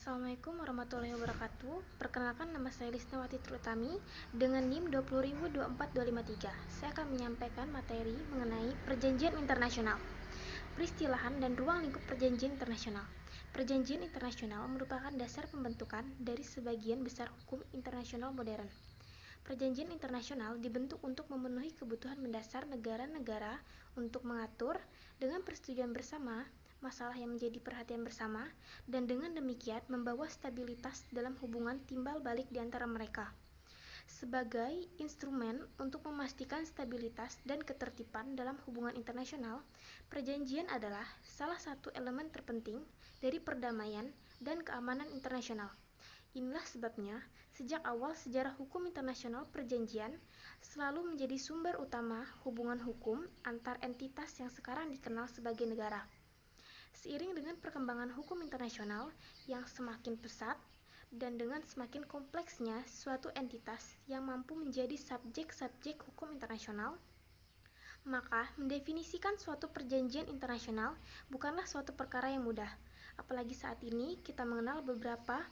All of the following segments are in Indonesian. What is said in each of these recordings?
Assalamualaikum warahmatullahi wabarakatuh. Perkenalkan, nama saya Lisnawati Trutami dengan NIM 200024253. Saya akan menyampaikan materi mengenai perjanjian internasional, peristilahan dan ruang lingkup perjanjian internasional. Perjanjian internasional merupakan dasar pembentukan dari sebagian besar hukum internasional modern. Perjanjian internasional dibentuk untuk memenuhi kebutuhan mendasar negara-negara untuk mengatur dengan persetujuan bersama masalah yang menjadi perhatian bersama, dan dengan demikian membawa stabilitas dalam hubungan timbal balik di antara mereka. Sebagai instrumen untuk memastikan stabilitas dan ketertiban dalam hubungan internasional, perjanjian adalah salah satu elemen terpenting dari perdamaian dan keamanan internasional. Inilah sebabnya, sejak awal sejarah hukum internasional, perjanjian selalu menjadi sumber utama hubungan hukum antar entitas yang sekarang dikenal sebagai negara. Seiring dengan perkembangan hukum internasional yang semakin pesat dan dengan semakin kompleksnya suatu entitas yang mampu menjadi subjek-subjek hukum internasional, maka mendefinisikan suatu perjanjian internasional bukanlah suatu perkara yang mudah. Apalagi saat ini kita mengenal beberapa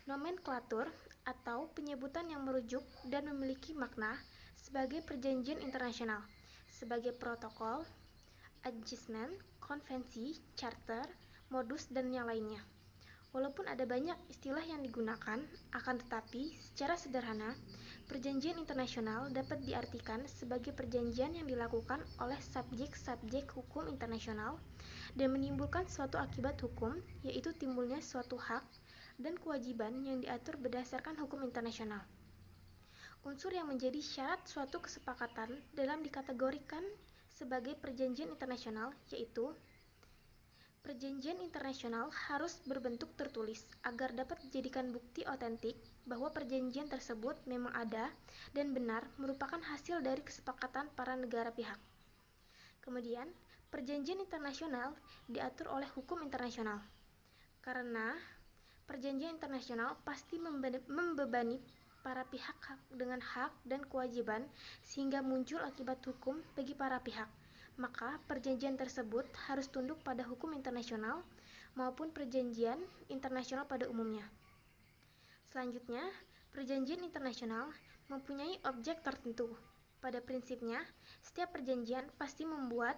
nomenklatur atau penyebutan yang merujuk dan memiliki makna sebagai perjanjian internasional, sebagai protokol, adjustment, konvensi, charter, modus, dan yang lainnya. Walaupun ada banyak istilah yang digunakan, akan tetapi secara sederhana, perjanjian internasional dapat diartikan sebagai perjanjian yang dilakukan oleh subjek-subjek hukum internasional dan menimbulkan suatu akibat hukum, yaitu timbulnya suatu hak dan kewajiban yang diatur berdasarkan hukum internasional. Unsur yang menjadi syarat suatu kesepakatan dalam dikategorikan sebagai perjanjian internasional, yaitu perjanjian internasional harus berbentuk tertulis agar dapat dijadikan bukti otentik bahwa perjanjian tersebut memang ada dan benar merupakan hasil dari kesepakatan para negara pihak. Kemudian, perjanjian internasional diatur oleh hukum internasional. Karena perjanjian internasional pasti membebani para pihak dengan hak dan kewajiban sehingga muncul akibat hukum bagi para pihak. Maka perjanjian tersebut harus tunduk pada hukum internasional maupun perjanjian internasional pada umumnya. Selanjutnya, perjanjian internasional mempunyai objek tertentu. Pada prinsipnya, setiap perjanjian pasti membuat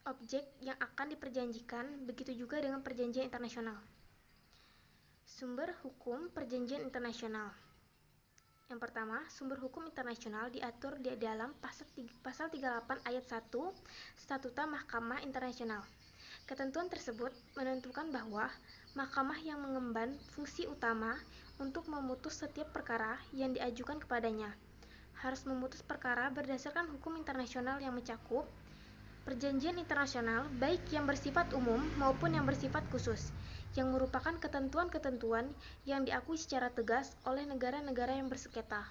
objek yang akan diperjanjikan, begitu juga dengan perjanjian internasional. Sumber hukum perjanjian internasional. Yang pertama, sumber hukum internasional diatur di dalam pasal 38 ayat 1 Statuta Mahkamah Internasional. Ketentuan tersebut menentukan bahwa mahkamah yang mengemban fungsi utama untuk memutus setiap perkara yang diajukan kepadanya harus memutus perkara berdasarkan hukum internasional yang mencakup perjanjian internasional baik yang bersifat umum maupun yang bersifat khusus, yang merupakan ketentuan-ketentuan yang diakui secara tegas oleh negara-negara yang bersengketa.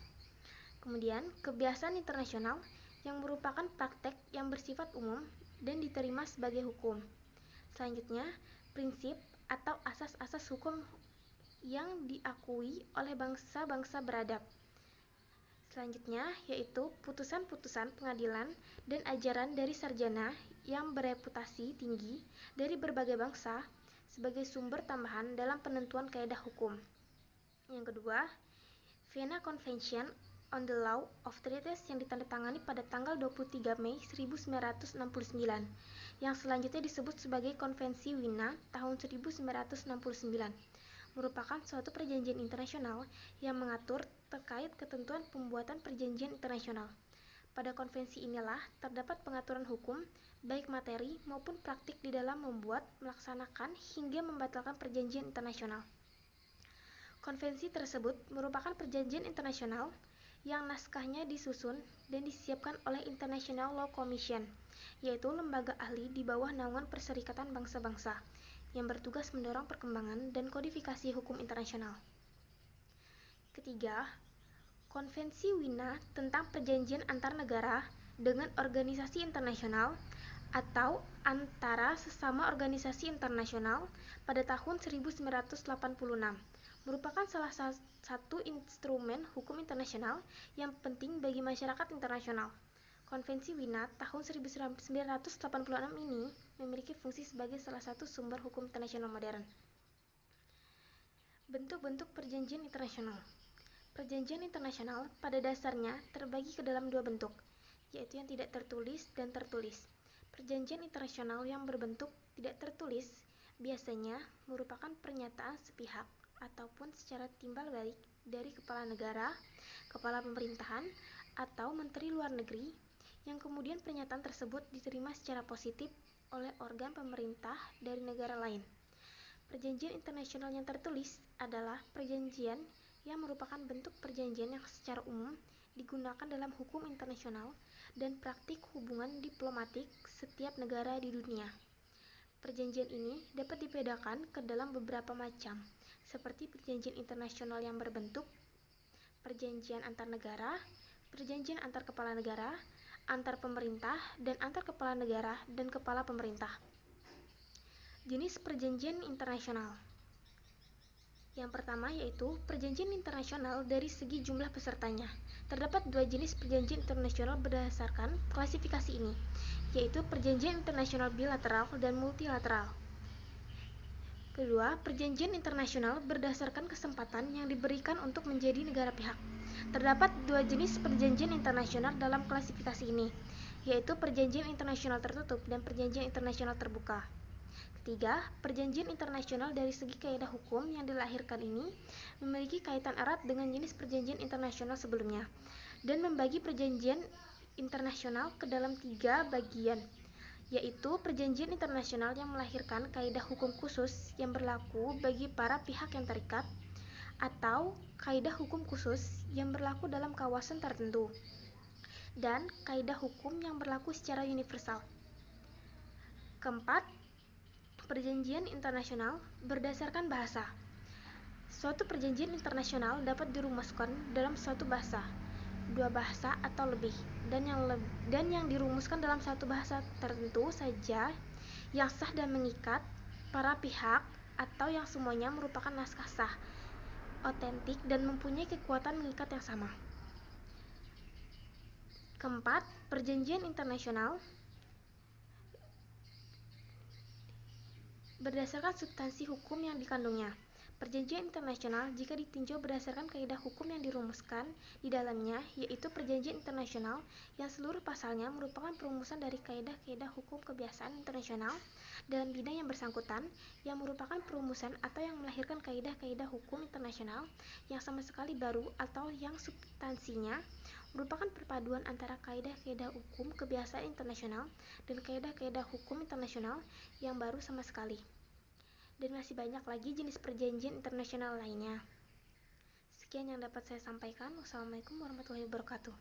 Kemudian, kebiasaan internasional yang merupakan praktek yang bersifat umum dan diterima sebagai hukum. Selanjutnya, prinsip atau asas-asas hukum yang diakui oleh bangsa-bangsa beradab. Selanjutnya, yaitu putusan-putusan pengadilan dan ajaran dari sarjana yang bereputasi tinggi dari berbagai bangsa sebagai sumber tambahan dalam penentuan kaidah hukum. Yang kedua, Vienna Convention on the Law of Treaties yang ditandatangani pada tanggal 23 Mei 1969, yang selanjutnya disebut sebagai Konvensi Wina tahun 1969, merupakan suatu perjanjian internasional yang mengatur terkait ketentuan pembuatan perjanjian internasional. Pada konvensi inilah terdapat pengaturan hukum, baik materi maupun praktik di dalam membuat, melaksanakan, hingga membatalkan perjanjian internasional. Konvensi tersebut merupakan perjanjian internasional yang naskahnya disusun dan disiapkan oleh International Law Commission, yaitu lembaga ahli di bawah naungan Perserikatan Bangsa-Bangsa, yang bertugas mendorong perkembangan dan kodifikasi hukum internasional. Ketiga, Konvensi Wina tentang perjanjian antar negara dengan organisasi internasional atau antara sesama organisasi internasional pada tahun 1986 merupakan salah satu instrumen hukum internasional yang penting bagi masyarakat internasional. Konvensi Wina tahun 1986 ini memiliki fungsi sebagai salah satu sumber hukum internasional modern. Bentuk-bentuk perjanjian internasional. Perjanjian internasional pada dasarnya terbagi ke dalam dua bentuk, yaitu yang tidak tertulis dan tertulis. Perjanjian internasional yang berbentuk tidak tertulis biasanya merupakan pernyataan sepihak ataupun secara timbal balik dari kepala negara, kepala pemerintahan, atau menteri luar negeri, yang kemudian pernyataan tersebut diterima secara positif oleh organ pemerintah dari negara lain. Perjanjian internasional yang tertulis adalah perjanjian yang merupakan bentuk perjanjian yang secara umum digunakan dalam hukum internasional dan praktik hubungan diplomatik setiap negara di dunia. Perjanjian ini dapat dibedakan ke dalam beberapa macam, seperti perjanjian internasional yang berbentuk perjanjian antar negara, perjanjian antar kepala negara, antar pemerintah, dan antar kepala negara dan kepala pemerintah. Jenis perjanjian internasional. Yang pertama yaitu perjanjian internasional dari segi jumlah pesertanya. Terdapat dua jenis perjanjian internasional berdasarkan klasifikasi ini, yaitu perjanjian internasional bilateral dan multilateral. Kedua, perjanjian internasional berdasarkan kesempatan yang diberikan untuk menjadi negara pihak. Terdapat dua jenis perjanjian internasional dalam klasifikasi ini, yaitu perjanjian internasional tertutup dan perjanjian internasional terbuka. Ketiga, perjanjian internasional dari segi kaidah hukum yang dilahirkan ini memiliki kaitan erat dengan jenis perjanjian internasional sebelumnya dan membagi perjanjian internasional ke dalam tiga bagian, yaitu perjanjian internasional yang melahirkan kaidah hukum khusus yang berlaku bagi para pihak yang terikat, atau kaidah hukum khusus yang berlaku dalam kawasan tertentu, dan kaidah hukum yang berlaku secara universal. Keempat, perjanjian internasional berdasarkan bahasa. Suatu perjanjian internasional dapat dirumuskan dalam suatu bahasa, dua bahasa atau lebih, dan yang dirumuskan dalam satu bahasa tertentu saja yang sah dan mengikat para pihak, atau yang semuanya merupakan naskah sah, otentik, dan mempunyai kekuatan mengikat yang sama. Keempat, perjanjian internasional berdasarkan substansi hukum yang dikandungnya. Perjanjian internasional jika ditinjau berdasarkan kaidah hukum yang dirumuskan di dalamnya, yaitu perjanjian internasional yang seluruh pasalnya merupakan perumusan dari kaidah-kaidah hukum kebiasaan internasional dalam bidang yang bersangkutan, yang merupakan perumusan atau yang melahirkan kaidah-kaidah hukum internasional yang sama sekali baru atau yang substansinya merupakan perpaduan antara kaidah-kaidah hukum kebiasaan internasional dan kaidah-kaidah hukum internasional yang baru sama sekali. Dan masih banyak lagi jenis perjanjian internasional lainnya. Sekian yang dapat saya sampaikan. Wassalamualaikum warahmatullahi wabarakatuh.